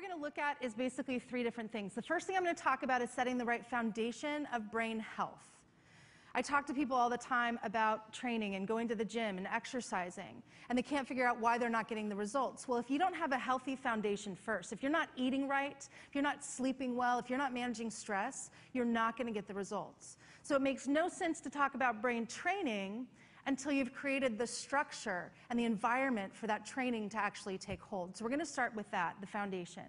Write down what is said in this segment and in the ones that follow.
we're going to look at is basically three different things. The first thing I'm going to talk about is setting the right foundation of brain health. I talk to people all the time about training and going to the gym and exercising, and they can't figure out why they're not getting the results. Well, if you don't have a healthy foundation first, if you're not eating right, if you're not sleeping well, if you're not managing stress, you're not going to get the results. So it makes no sense to talk about brain training until you've created the structure and the environment for that training to actually take hold. So we're going to start with that, the foundation.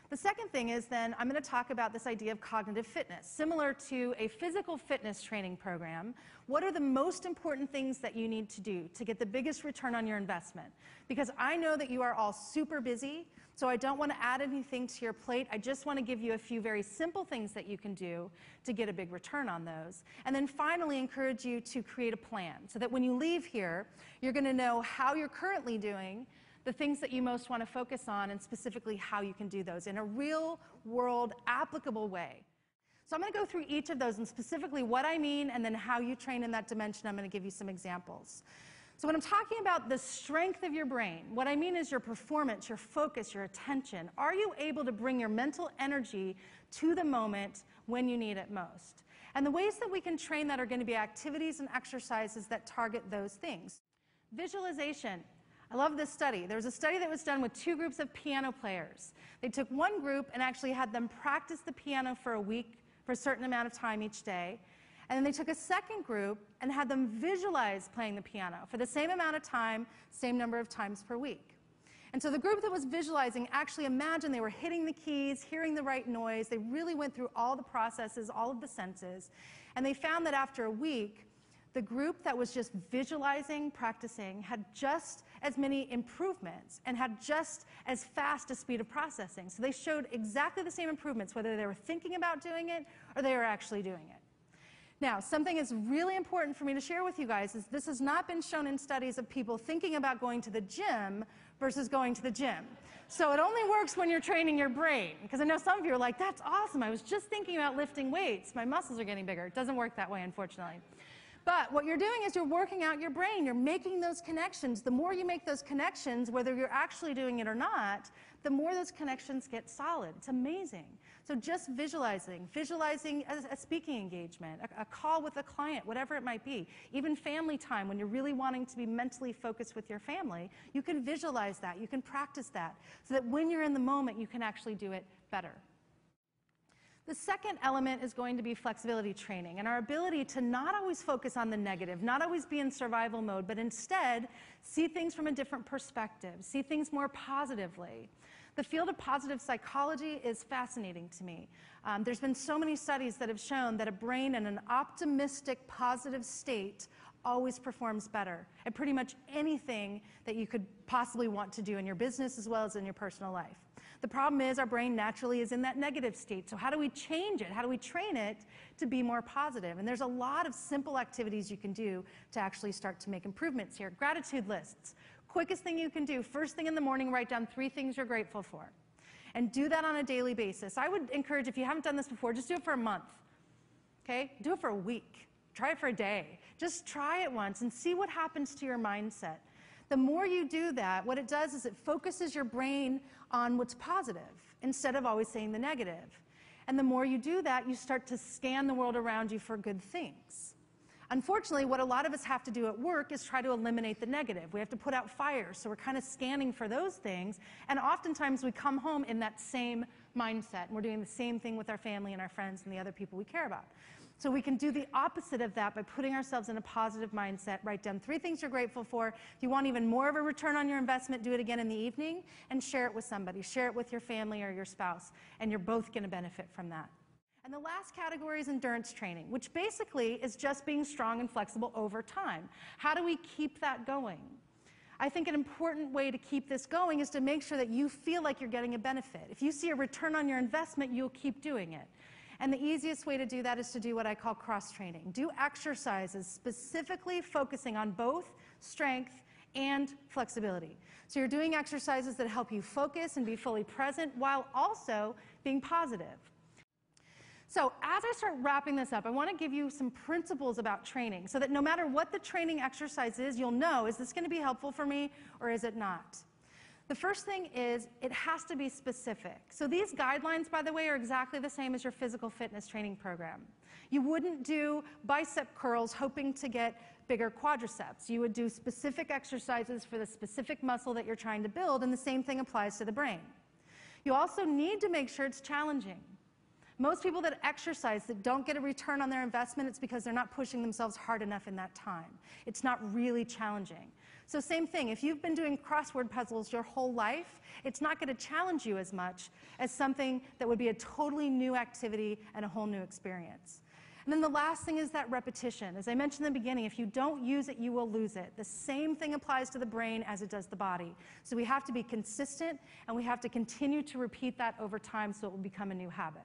The second thing is then I'm going to talk about this idea of cognitive fitness. Similar to a physical fitness training program, what are the most important things that you need to do to get the biggest return on your investment? Because I know that you are all super busy, so I don't want to add anything to your plate. I just want to give you a few very simple things that you can do to get a big return on those. And then finally encourage you to create a plan so that when you leave here, you're going to know how you're currently doing, the things that you most want to focus on, and specifically how you can do those in a real-world, applicable way. So I'm going to go through each of those and specifically what I mean and then how you train in that dimension. I'm going to give you some examples. So when I'm talking about the strength of your brain, what I mean is your performance, your focus, your attention. Are you able to bring your mental energy to the moment when you need it most? And the ways that we can train that are going to be activities and exercises that target those things. Visualization. I love this study. There was a study that was done with two groups of piano players. They took one group and actually had them practice the piano for a week, for a certain amount of time each day. And then they took a second group and had them visualize playing the piano for the same amount of time, same number of times per week. And so the group that was visualizing actually imagined they were hitting the keys, hearing the right noise. They really went through all the processes, all of the senses. And they found that after a week, the group that was just visualizing, practicing, had just as many improvements and had just as fast a speed of processing. So they showed exactly the same improvements, whether they were thinking about doing it or they were actually doing it. Now, something that's really important for me to share with you guys is this has not been shown in studies of people thinking about going to the gym versus going to the gym. So it only works when you're training your brain. Because I know some of you are like, that's awesome. I was just thinking about lifting weights. My muscles are getting bigger. It doesn't work that way, unfortunately. But what you're doing is you're working out your brain. You're making those connections. The more you make those connections, whether you're actually doing it or not, the more those connections get solid. It's amazing. So just visualizing a speaking engagement, a call with a client, whatever it might be, even family time when you're really wanting to be mentally focused with your family, you can visualize that. You can practice that so that when you're in the moment, you can actually do it better. The second element is going to be flexibility training and our ability to not always focus on the negative, not always be in survival mode, but instead see things from a different perspective, see things more positively. The field of positive psychology is fascinating to me. There's been so many studies that have shown that a brain in an optimistic, positive state always performs better at pretty much anything that you could possibly want to do in your business as well as in your personal life. The problem is our brain naturally is in that negative state. So how do we change it? How do we train it to be more positive? And there's a lot of simple activities you can do to actually start to make improvements here. Gratitude lists. Quickest thing you can do, first thing in the morning, write down 3 things you're grateful for. And do that on a daily basis. I would encourage, if you haven't done this before, just do it for a month. Okay? Do it for a week. Try it for a day. Just try it once and see what happens to your mindset. The more you do that, what it does is it focuses your brain on what's positive instead of always saying the negative. And the more you do that, you start to scan the world around you for good things. Unfortunately, what a lot of us have to do at work is try to eliminate the negative. We have to put out fires, so we're kind of scanning for those things, and oftentimes we come home in that same mindset, and we're doing the same thing with our family and our friends and the other people we care about. So we can do the opposite of that by putting ourselves in a positive mindset. Write down 3 things you're grateful for. If you want even more of a return on your investment, do it again in the evening and share it with somebody. Share it with your family or your spouse, and you're both going to benefit from that. And the last category is endurance training, which basically is just being strong and flexible over time. How do we keep that going? I think an important way to keep this going is to make sure that you feel like you're getting a benefit. If you see a return on your investment, you'll keep doing it. And the easiest way to do that is to do what I call cross-training. Do exercises specifically focusing on both strength and flexibility. So you're doing exercises that help you focus and be fully present while also being positive. So as I start wrapping this up, I want to give you some principles about training so that no matter what the training exercise is, you'll know, is this going to be helpful for me or is it not? The first thing is it has to be specific. So these guidelines, by the way, are exactly the same as your physical fitness training program. You wouldn't do bicep curls hoping to get bigger quadriceps. You would do specific exercises for the specific muscle that you're trying to build, and the same thing applies to the brain. You also need to make sure it's challenging. Most people that exercise that don't get a return on their investment, it's because they're not pushing themselves hard enough in that time. It's not really challenging. So same thing, if you've been doing crossword puzzles your whole life, it's not going to challenge you as much as something that would be a totally new activity and a whole new experience. And then the last thing is that repetition. As I mentioned in the beginning, if you don't use it, you will lose it. The same thing applies to the brain as it does the body. So we have to be consistent, and we have to continue to repeat that over time so it will become a new habit.